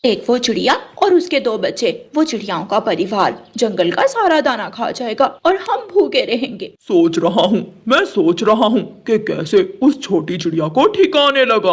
एक वो चिड़िया और उसके दो बच्चे, वो चिड़ियाओं का परिवार जंगल का सारा दाना खा जाएगा और हम भूखे रहेंगे। मैं सोच रहा हूँ कि कैसे उस छोटी चिड़िया को ठिकाने लगाऊं।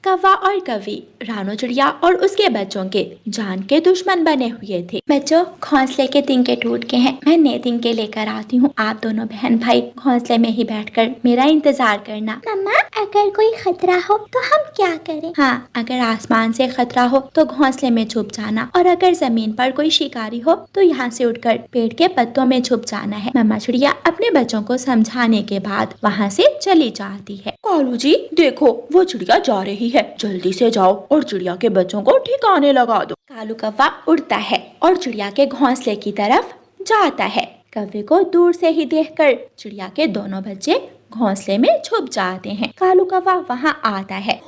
कौवा और कौवी रानो चिड़िया और उसके बच्चों के जान के दुश्मन बने हुए थे। बच्चों, घोंसले के तिनके टूट के हैं, मैं नए तिनके लेकर आती हूँ। आप दोनों बहन भाई घोंसले में ही बैठकर मेरा इंतजार करना। मम्मा, अगर कोई खतरा हो तो हम क्या करें? हाँ, अगर आसमान से खतरा हो तो घोंसले में छुप जाना, और अगर जमीन पर कोई शिकारी हो तो यहाँ से उठकर पेड़ के पत्तों में छुप जाना है। मम्मा चिड़िया अपने बच्चों को समझाने के बाद वहाँ से चली जाती है। कालू जी देखो, वो चिड़िया जा रही है, जल्दी से जाओ और चिड़िया के बच्चों को ठिकाने लगा दो। कालू कौवा उड़ता है और चिड़िया के घोंसले की तरफ जाता है। कौवे को दूर से ही देखकर चिड़िया के दोनों बच्चे घोंसले में छुप जाते हैं। कालू कौवा वहाँ आता है।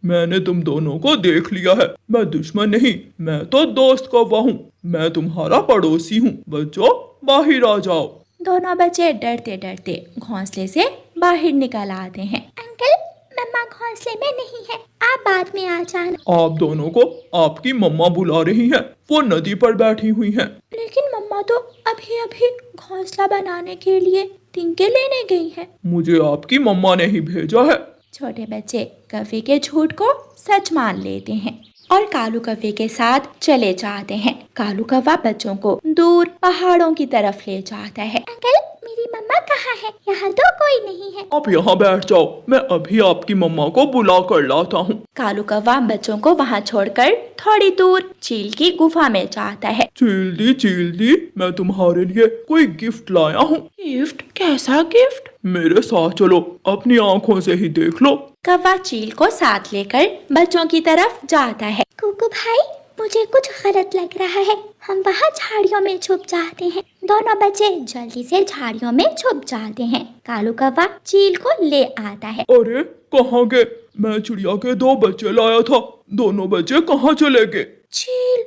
मैंने तुम दोनों को देख लिया है। मैं दुश्मन नहीं, मैं तो दोस्त कौवा हूँ। मैं तुम्हारा पड़ोसी हूँ। बच्चों, बाहर आ जाओ। दोनों बच्चे डरते डरते घोंसले से बाहर निकल आते हैं। अंकल, मम्मा घोंसले में नहीं है, आप बाद में आ जाना। आप दोनों को आपकी मम्मा बुला रही हैं। वो नदी पर बैठी हुई हैं। लेकिन मम्मा तो अभी अभी घोंसला बनाने के लिए तिनके लेने गई है। मुझे आपकी मम्मा ने ही भेजा है। छोटे बच्चे कौवे के झूठ को सच मान लेते हैं और कालू कौवे के साथ चले जाते हैं। कालू कौवा बच्चों को दूर पहाड़ों की तरफ ले जाता है। अंकल, मेरी मम्मा कहाँ है? यहाँ तो कोई नहीं है। आप यहाँ बैठ जाओ, मैं अभी आपकी मम्मा को बुला कर लाता हूँ। कालू कौवा बच्चों को वहाँ छोड़कर थोड़ी दूर चील की गुफा में जाता है। चील दी, मैं तुम्हारे लिए कोई गिफ्ट लाया हूँ। गिफ्ट? कैसा गिफ्ट? मेरे साथ चलो, अपनी आँखों से ही देख लो। कौवा चील को साथ लेकर बच्चों की तरफ जाता है। कुकू भाई, मुझे कुछ गलत लग रहा है। हम वहाँ झाड़ियों में छुप जाते हैं। दोनों बच्चे जल्दी से झाड़ियों में छुप जाते हैं। कालू कौवा चील को ले आता है। अरे कहाँ गए? मैं चिड़िया के दो बच्चे लाया था। दोनों बच्चे कहाँ चले गए? चील।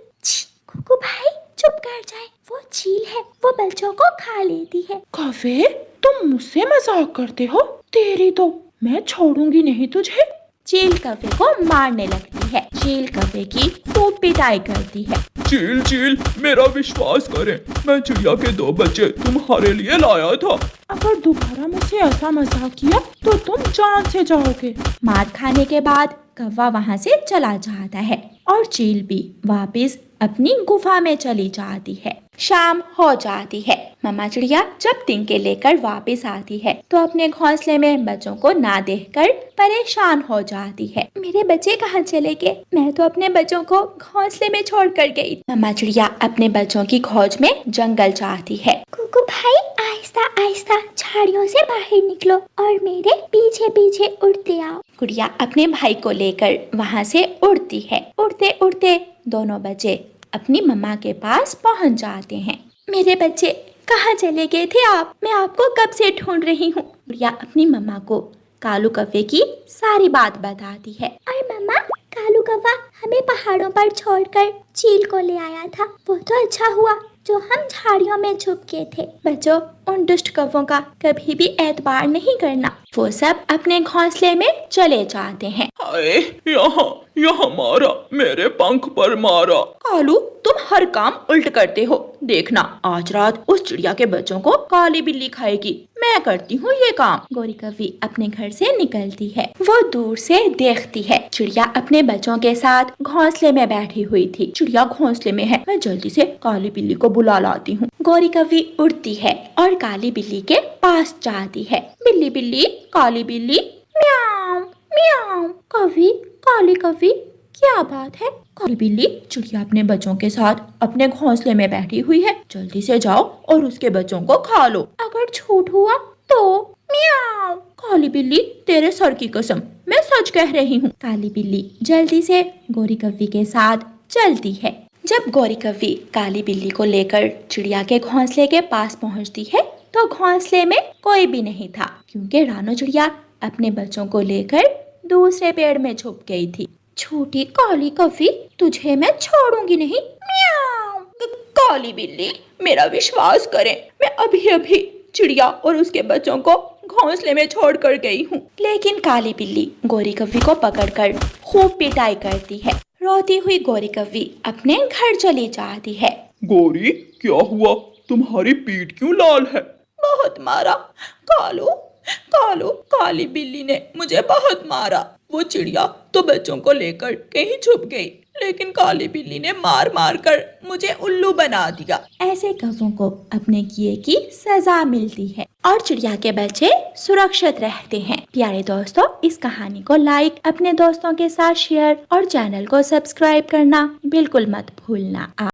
कुकू भाई, चुप कर जाए। वो चील है, वो बच्चों को खा लेती है। कौवे, तुम मुझसे मजाक करते हो? तेरी तो मैं छोड़ूंगी नहीं तुझे। चील कौवे को मारने लगती है। चील कौवे की खूब पिटाई करती है। चील, मेरा विश्वास करें, मैं चिड़िया के दो बच्चे तुम्हारे लिए लाया था। अगर दोबारा मुझसे ऐसा मजाक किया तो तुम जान से जाओगे। मार खाने के बाद कौवा वहाँ से चला जाता है और चील भी वापस अपनी गुफा में चली जाती है। शाम हो जाती है। मम्मा चिड़िया जब तिनके लेकर वापस आती है तो अपने घोंसले में बच्चों को ना देखकर परेशान हो जाती है। मेरे बच्चे कहाँ चले गए? मैं तो अपने बच्चों को घोंसले में छोड़ कर गई। मम्मा चिड़िया अपने बच्चों की खोज में जंगल जाती है। कुकू भाई, आहिस्ता आहिस्ता झाड़ियों से बाहर निकलो और मेरे पीछे पीछे उड़ते आओ। गुड़िया अपने भाई को लेकर वहाँ से उड़ती है। उड़ते उड़ते दोनों बच्चे अपनी मम्मा के पास पहुँच जाते हैं। मेरे बच्चे कहाँ चले गए थे आप? मैं आपको कब से ढूंढ रही हूँ। गुड़िया अपनी मम्मा को कालू कौवे की सारी बात बताती है। और मम्मा, कालू कौवा हमें पहाड़ों पर छोड़कर चील को ले आया था। वो तो अच्छा हुआ जो हम झाड़ियों में छुप के थे। बच्चों, उन दुष्ट कौवों का कभी भी एतबार नहीं करना। वो सब अपने घोंसले में चले जाते हैं। हाय, यहाँ मारा, मेरे पंख पर मारा। कालू, तुम हर काम उल्ट करते हो। देखना, आज रात उस चिड़िया के बच्चों को काली बिल्ली खाएगी। मैं करती हूँ ये काम। गोरी कौवी अपने घर से निकलती है। वो दूर से देखती है चिड़िया अपने बच्चों के साथ घोंसले में बैठी हुई थी। चिड़िया घोंसले में है, मैं जल्दी से काली बिल्ली को बुला लाती हूँ। गोरी कौवी उड़ती है और काली बिल्ली के पास जाती है। बिल्ली बिल्ली, काली बिल्ली, म्याऊं म्याऊं। कौवी, काली कौवी, क्या बात है? काली बिल्ली, चिड़िया अपने बच्चों के साथ अपने घोंसले में बैठी हुई है, जल्दी से जाओ और उसके बच्चों को खा लो। अगर झूठ हुआ तो? म्याऊं। काली बिल्ली, तेरे सर की कसम, मैं सच कह रही हूँ। काली बिल्ली जल्दी से गोरी कौवी के साथ चलती है। जब गोरी कौवी काली बिल्ली को लेकर चिड़िया के घोंसले के पास पहुँचती है तो घोंसले में कोई भी नहीं था, क्योंकि रानो चिड़िया अपने बच्चों को लेकर दूसरे पेड़ में छुप गई थी। छोटी काली कौवी, तुझे मैं छोड़ूंगी नहीं। म्याऊं। काली बिल्ली, मेरा विश्वास करें, मैं अभी अभी चिड़िया और उसके बच्चों को घोंसले में छोड़ कर गई हूँ। लेकिन काली बिल्ली गोरी कौवी को पकड़कर खूब पिटाई करती है। रोती हुई गौरी कव्वी अपने घर चली जाती है। गौरी, क्या हुआ? तुम्हारी पीठ क्यों लाल है? बहुत मारा कालू, कालू काली बिल्ली ने मुझे बहुत मारा। वो चिड़िया तो बच्चों को लेकर कहीं छुप गई, लेकिन काली बिल्ली ने मार मार कर मुझे उल्लू बना दिया। ऐसे कौवों को अपने किए की सजा मिलती है और चिड़िया के बच्चे सुरक्षित रहते हैं। प्यारे दोस्तों, इस कहानी को लाइक, अपने दोस्तों के साथ शेयर और चैनल को सब्सक्राइब करना बिल्कुल मत भूलना।